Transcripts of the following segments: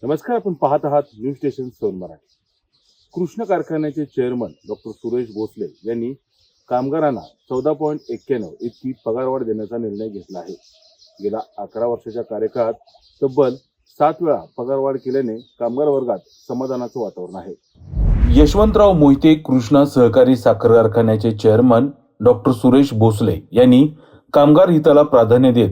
नमस्कार, आपण पाहत आहात न्यूज स्टेशन सोन मराठी. कृष्ण कारखान्याचे चेअरमन डॉक्टर सुरेश भोसले यांनी कामगारांना 14.91 इतकी पगारवाढ देण्याचा निर्णय घेतला आहे. गेल्या 11 वर्षाच्या कार्यकाळात तब्बल 7 वेळा पगारवाढ केल्याने कामगार वर्गात समाधानाचं वातावरण आहे. यशवंतराव मोहिते कृष्णा सहकारी साखर कारखान्याचे चेअरमन डॉक्टर सुरेश भोसले यांनी कामगार हिताला प्राधान्य देत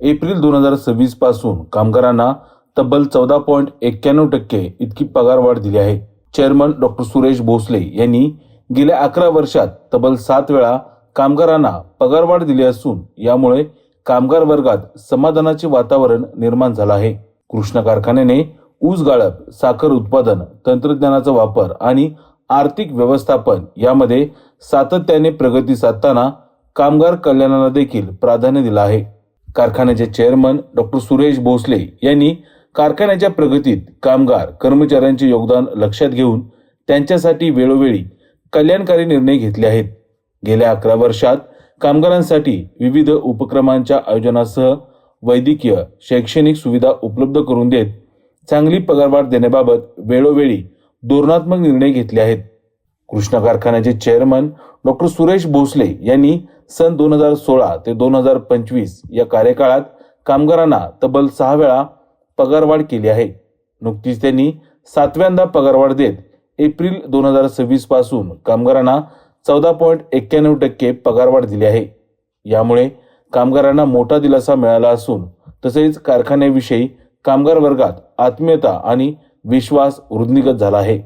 एप्रिल 2026 पासून कामगारांना तब्बल 14.91% इतकी पगारवाढ दिली आहे. चेअरमन डॉक्टर सुरेश भोसले यांनी गेल्या 11 वर्षात तब्बल 7 वेळा कामगारांना पगारवाढ दिली असून यामुळे कामगार वर्गात समाधानाचे वातावरण निर्माण झालं आहे. कृष्णा कारखान्याने ऊस गाळप, साखर उत्पादन, तंत्रज्ञानाचा वापर आणि आर्थिक व्यवस्थापन यामध्ये सातत्याने प्रगती साधताना कामगार कल्याणाला देखील प्राधान्य दिलं आहे. कारखान्याचे चेअरमन डॉक्टर सुरेश भोसले यांनी कारखान्याच्या प्रगतीत कामगार कर्मचाऱ्यांचे योगदान लक्षात घेऊन त्यांच्यासाठी वेळोवेळी कल्याणकारी निर्णय घेतले आहेत. गेल्या 11 वर्षात कामगारांसाठी विविध उपक्रमांच्या आयोजनासह वैद्यकीय, शैक्षणिक सुविधा उपलब्ध करून देत चांगली पगारवाढ देण्याबाबत वेळोवेळी धोरणात्मक निर्णय घेतले आहेत. कृष्णा कारखान्याचे चेअरमन डॉक्टर सुरेश भोसले यांनी सन 2016 ते 2025 या कार्यकाळात कामगारांना तब्बल 6 वेळा पगारवाढ केली आहे. नुकतीच त्यांनी 7व्यांदा पगारवाढ देत एप्रिल 2026 पासून कामगारांना 14.91% पगारवाढ दिली आहे. यामुळे कामगारांना मोठा दिलासा मिळाला असून तसेच कारखान्याविषयी कामगार वर्गात आत्मीयता आणि विश्वास वृद्धिंगत झाला आहे.